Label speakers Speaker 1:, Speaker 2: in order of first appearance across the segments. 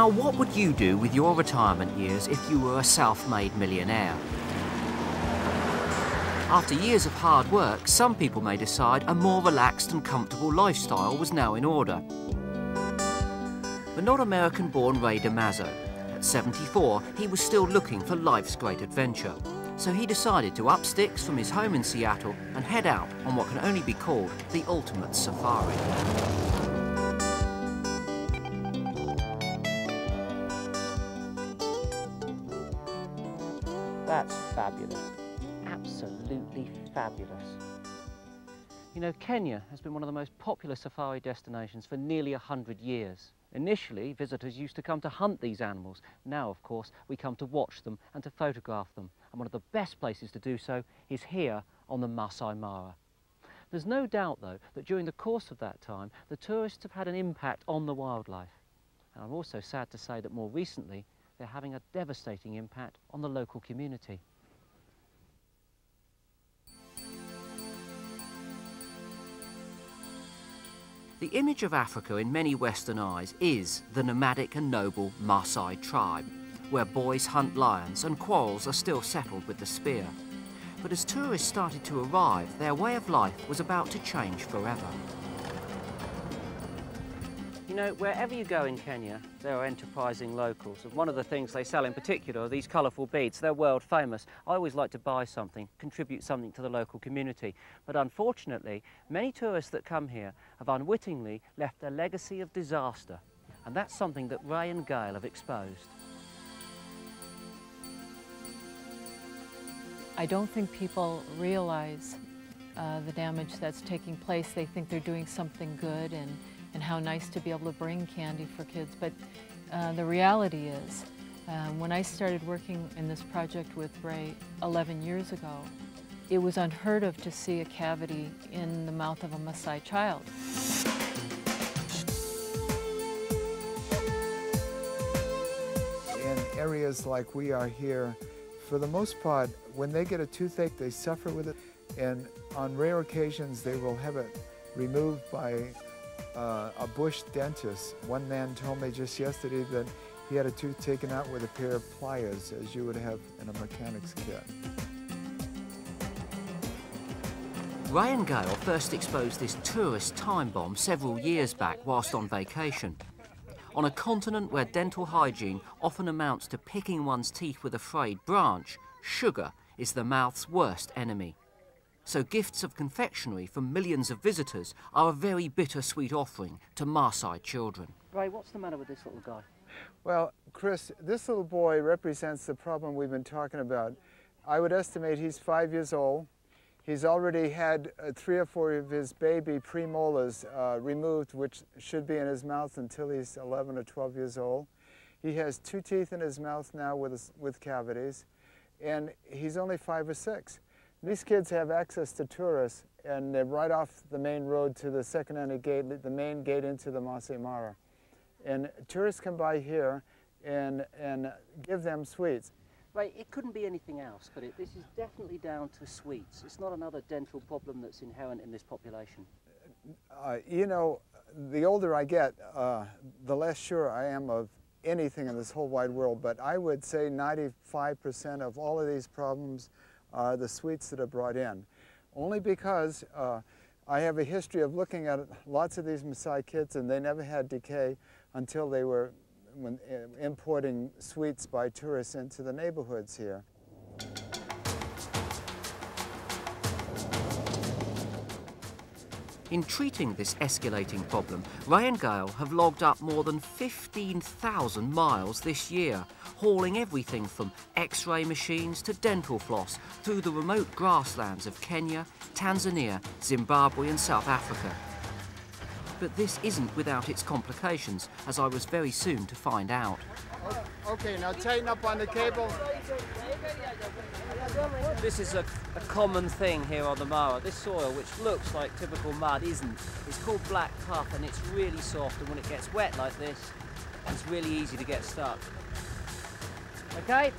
Speaker 1: Now, what would you do with your retirement years if you were a self-made millionaire? After years of hard work, some people may decide a more relaxed and comfortable lifestyle was now in order. But not American-born Ray Maasai. At 74, he was still looking for life's great adventure. So he decided to up sticks from his home in Seattle and head out on what can only be called the ultimate safari. That's fabulous. Absolutely fabulous. You know, Kenya has been one of the most popular safari destinations for nearly 100 years. Initially, visitors used to come to hunt these animals. Now, of course, we come to watch them and to photograph them. And one of the best places to do so is here on the Maasai Mara. There's no doubt, though, that during the course of that time, the tourists have had an impact on the wildlife. And I'm also sad to say that more recently, they're having a devastating impact on the local community. The image of Africa in many Western eyes is the nomadic and noble Maasai tribe, where boys hunt lions and quarrels are still settled with the spear. But as tourists started to arrive, their way of life was about to change forever. You know, wherever you go in Kenya, there are enterprising locals. And one of the things they sell in particular are these colourful beads. They're world famous. I always like to buy something, contribute something to the local community. But unfortunately, many tourists that come here have unwittingly left a legacy of disaster. And that's something that Ray and Gail have exposed.
Speaker 2: I don't think people realize the damage that's taking place. They think they're doing something good and how nice to be able to bring candy for kids. But the reality is, when I started working in this project with Ray 11 years ago, it was unheard of to see a cavity in the mouth of a Maasai child.
Speaker 3: In areas like we are here, for the most part, when they get a toothache, they suffer with it. And on rare occasions, they will have it removed by a bush dentist. One man told me just yesterday that he had a tooth taken out with a pair of pliers, as you would have in a mechanic's kit.
Speaker 1: Ray and Gail first exposed this tourist time bomb several years back whilst on vacation. On a continent where dental hygiene often amounts to picking one's teeth with a frayed branch, sugar is the mouth's worst enemy. So gifts of confectionery from millions of visitors are a very bittersweet offering to Maasai children. Ray, what's the matter with this little guy?
Speaker 3: Well, Chris, this little boy represents the problem we've been talking about. I would estimate he's 5 years old. He's already had 3 or 4 of his baby premolars removed, which should be in his mouth until he's 11 or 12 years old. He has 2 teeth in his mouth now with cavities, and he's only 5 or 6. These kids have access to tourists, and they're right off the main road to the second gate, the main gate into the Maasai Mara. And tourists come by here and give them sweets.
Speaker 1: Ray, it couldn't be anything else, but this is definitely down to sweets. It's not another dental problem that's inherent in this population.
Speaker 3: You know, the older I get, the less sure I am of anything in this whole wide world, but I would say 95% of all of these problems are the sweets that are brought in. Only because I have a history of looking at lots of these Maasai kids, and they never had decay until they were importing sweets by tourists into the neighborhoods here.
Speaker 1: In treating this escalating problem, Ray and Gail have logged up more than 15,000 miles this year, hauling everything from X-ray machines to dental floss through the remote grasslands of Kenya, Tanzania, Zimbabwe and South Africa. But this isn't without its complications, as I was very soon to find out.
Speaker 3: Okay, now tighten up on the cable.
Speaker 1: This is a common thing here on the Mara. This soil, which looks like typical mud, isn't. It's called black tuff, and it's really soft, and when it gets wet like this, it's really easy to get stuck. Okay?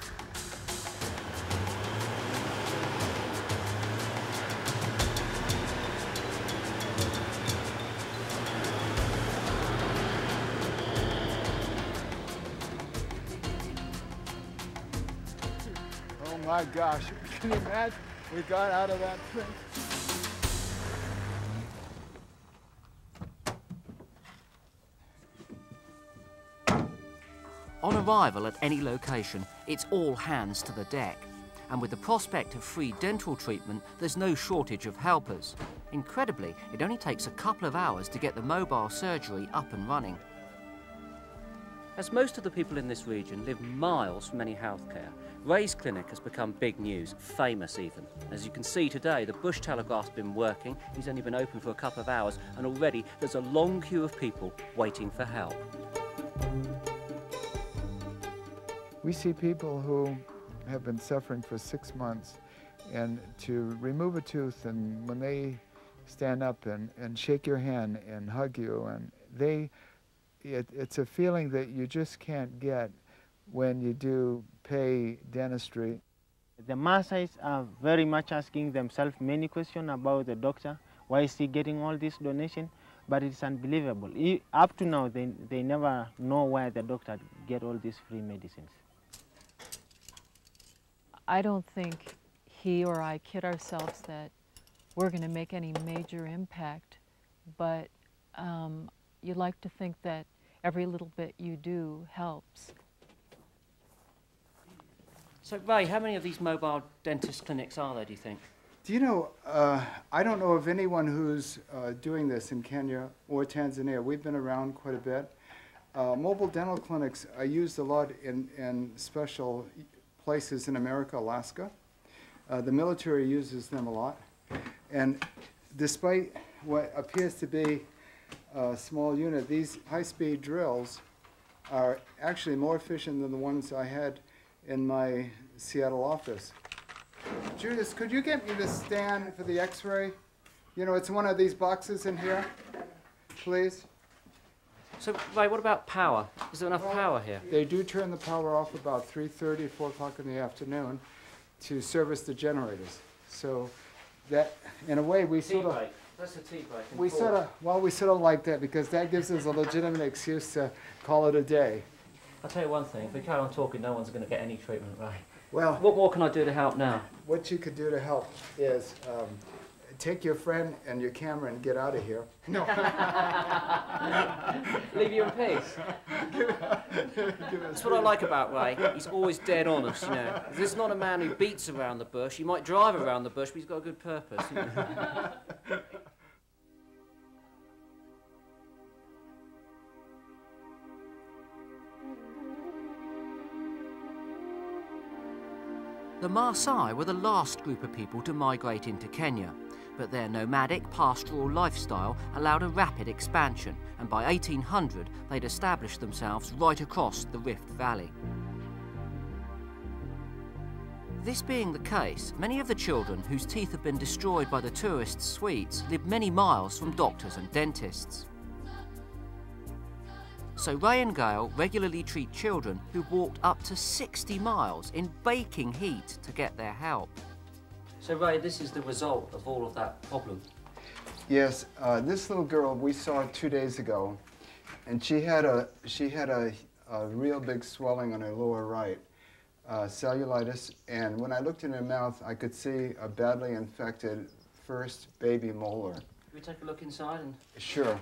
Speaker 3: My gosh, can you imagine? We got out of that thing.
Speaker 1: On arrival at any location, it's all hands to the deck. And with the prospect of free dental treatment, there's no shortage of helpers. Incredibly, it only takes a couple of hours to get the mobile surgery up and running. As most of the people in this region live miles from any healthcare, Ray's clinic has become big news, famous even. As you can see today, the bush telegraph's been working, he's only been open for a couple of hours, and already there's a long queue of people waiting for help.
Speaker 3: We see people who have been suffering for 6 months, and to remove a tooth, and when they stand up and shake your hand and hug you, and it's a feeling that you just can't get when you do pay dentistry.
Speaker 4: The Maasai are very much asking themselves many questions about the doctor. Why is he getting all this donation? But it's unbelievable. Up to now, they never know where the doctor get all these free medicines.
Speaker 2: I don't think he or I kid ourselves that we're going to make any major impact, but you'd like to think that every little bit you do helps.
Speaker 1: So Ray, how many of these mobile dentist clinics are there, do you think?
Speaker 3: Do you know, I don't know of anyone who's doing this in Kenya or Tanzania. We've been around quite a bit. Mobile dental clinics are used a lot in special places in America, Alaska. The military uses them a lot. And despite what appears to be a small unit, these high-speed drills are actually more efficient than the ones I had in my Seattle office. Judith, could you get me the stand for the x-ray? You know, it's one of these boxes in here, please.
Speaker 1: So, Ray, what about power? Is there enough power here?
Speaker 3: They do turn the power off about 3:30, 4 o'clock in the afternoon to service the generators. So that, in a way, we sort of...
Speaker 1: That's a tea break.
Speaker 3: We sort of like that because that gives us a legitimate excuse to call it a day.
Speaker 1: I'll tell you one thing, if we carry on talking, no one's going to get any treatment, Ray.
Speaker 3: Well,
Speaker 1: What more can I do to help now?
Speaker 3: what you could do to help is take your friend and your camera and get out of here. No.
Speaker 1: Leave you in peace. That's what I like about Ray. He's always dead honest, you know. This is not a man who beats around the bush. He might drive around the bush, but he's got a good purpose. You know? The Maasai were the last group of people to migrate into Kenya, but their nomadic pastoral lifestyle allowed a rapid expansion, and by 1800 they'd established themselves right across the Rift Valley. This being the case, many of the children whose teeth have been destroyed by the tourists' sweets live many miles from doctors and dentists. So Ray and Gail regularly treat children who walked up to 60 miles in baking heat to get their help. So Ray, this is the result of all of that problem.
Speaker 3: Yes, this little girl we saw 2 days ago, and she had a real big swelling on her lower right, cellulitis, and when I looked in her mouth, I could see a badly infected first baby molar.
Speaker 1: Can we take a look inside? And...
Speaker 3: Sure.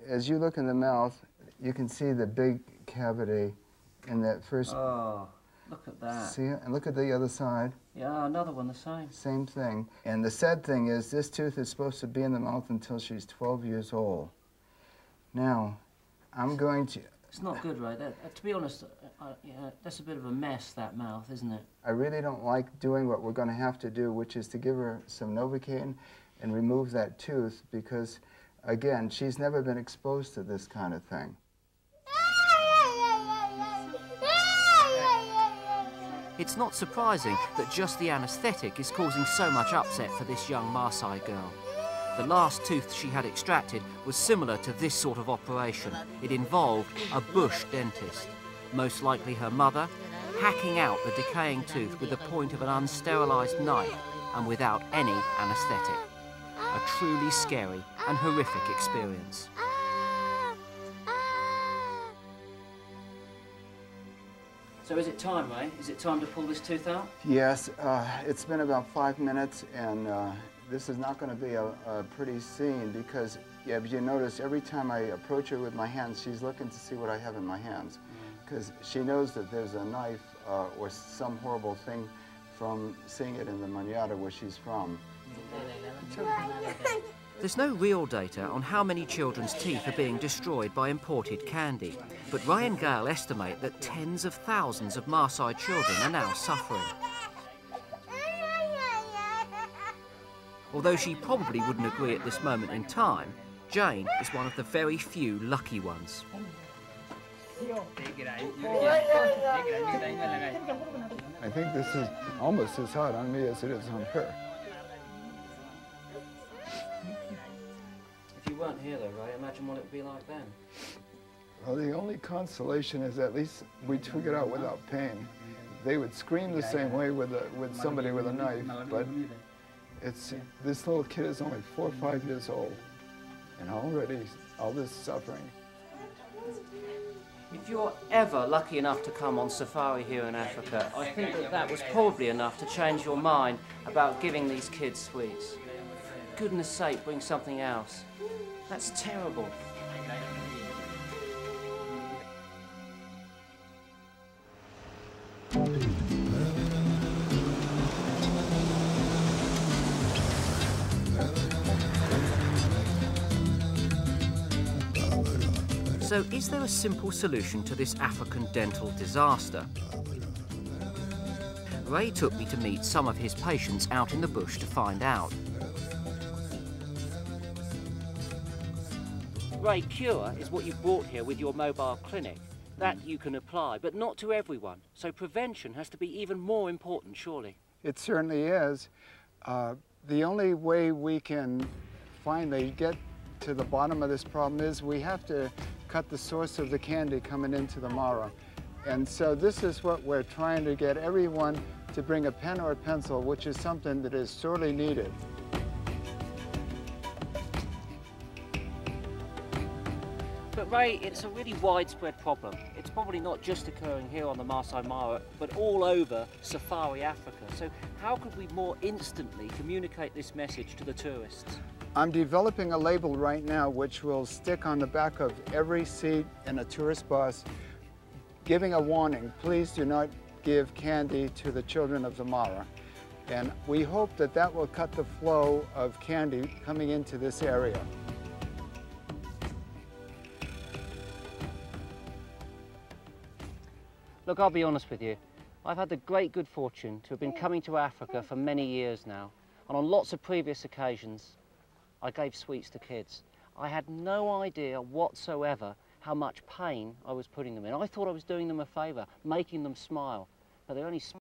Speaker 3: As you look in the mouth, you can see the big cavity in that first...
Speaker 1: Oh, look at that.
Speaker 3: See it? And look at the other side.
Speaker 1: Yeah, another one the same.
Speaker 3: Same thing. And the sad thing is this tooth is supposed to be in the mouth until she's 12 years old. Now, I'm going to...
Speaker 1: It's not good, right? To be honest, yeah, that's a bit of a mess, that mouth, isn't it?
Speaker 3: I really don't like doing what we're going to have to do, which is to give her some Novocaine and remove that tooth because, again, she's never been exposed to this kind of thing.
Speaker 1: It's not surprising that just the anaesthetic is causing so much upset for this young Maasai girl. The last tooth she had extracted was similar to this sort of operation. It involved a bush dentist, most likely her mother, hacking out the decaying tooth with the point of an unsterilised knife and without any anaesthetic. A truly scary and horrific experience. So is it time, Ray? Is it time to pull this tooth out?
Speaker 3: Yes, it's been about 5 minutes, and this is not going to be a pretty scene because, yeah, but you notice every time I approach her with my hands, she's looking to see what I have in my hands, because she knows that there's a knife or some horrible thing from seeing it in the manada where she's from.
Speaker 1: There's no real data on how many children's teeth are being destroyed by imported candy, but Ray and Gail estimate that tens of thousands of Maasai children are now suffering. Although she probably wouldn't agree at this moment in time, Jane is one of the very few lucky ones.
Speaker 3: I think this is almost as hot on me as it is on her.
Speaker 1: If you weren't here though, Ray, imagine what it would be like then.
Speaker 3: Well, the only consolation is at least we took it out without pain. They would scream the same way with somebody with a knife, but this little kid is only 4 or 5 years old, and already all this suffering.
Speaker 1: If you're ever lucky enough to come on safari here in Africa, I think that was probably enough to change your mind about giving these kids sweets. For goodness sake, bring something else. That's terrible. So, is there a simple solution to this African dental disaster? Ray took me to meet some of his patients out in the bush to find out. Ray, cure is what you've brought here with your mobile clinic. That you can apply, but not to everyone. So prevention has to be even more important, surely.
Speaker 3: It certainly is. The only way we can finally get to the bottom of this problem is we have to cut the source of the candy coming into the Mara. And so this is what we're trying to get everyone to bring a pen or a pencil, which is something that is sorely needed.
Speaker 1: But Ray, it's a really widespread problem. It's probably not just occurring here on the Maasai Mara, but all over Safari Africa. So how could we more instantly communicate this message to the tourists?
Speaker 3: I'm developing a label right now which will stick on the back of every seat in a tourist bus, giving a warning: please do not give candy to the children of the Mara. And we hope that that will cut the flow of candy coming into this area.
Speaker 1: Look, I'll be honest with you. I've had the great good fortune to have been coming to Africa for many years now. And on lots of previous occasions, I gave sweets to kids. I had no idea whatsoever how much pain I was putting them in. I thought I was doing them a favour, making them smile. But they only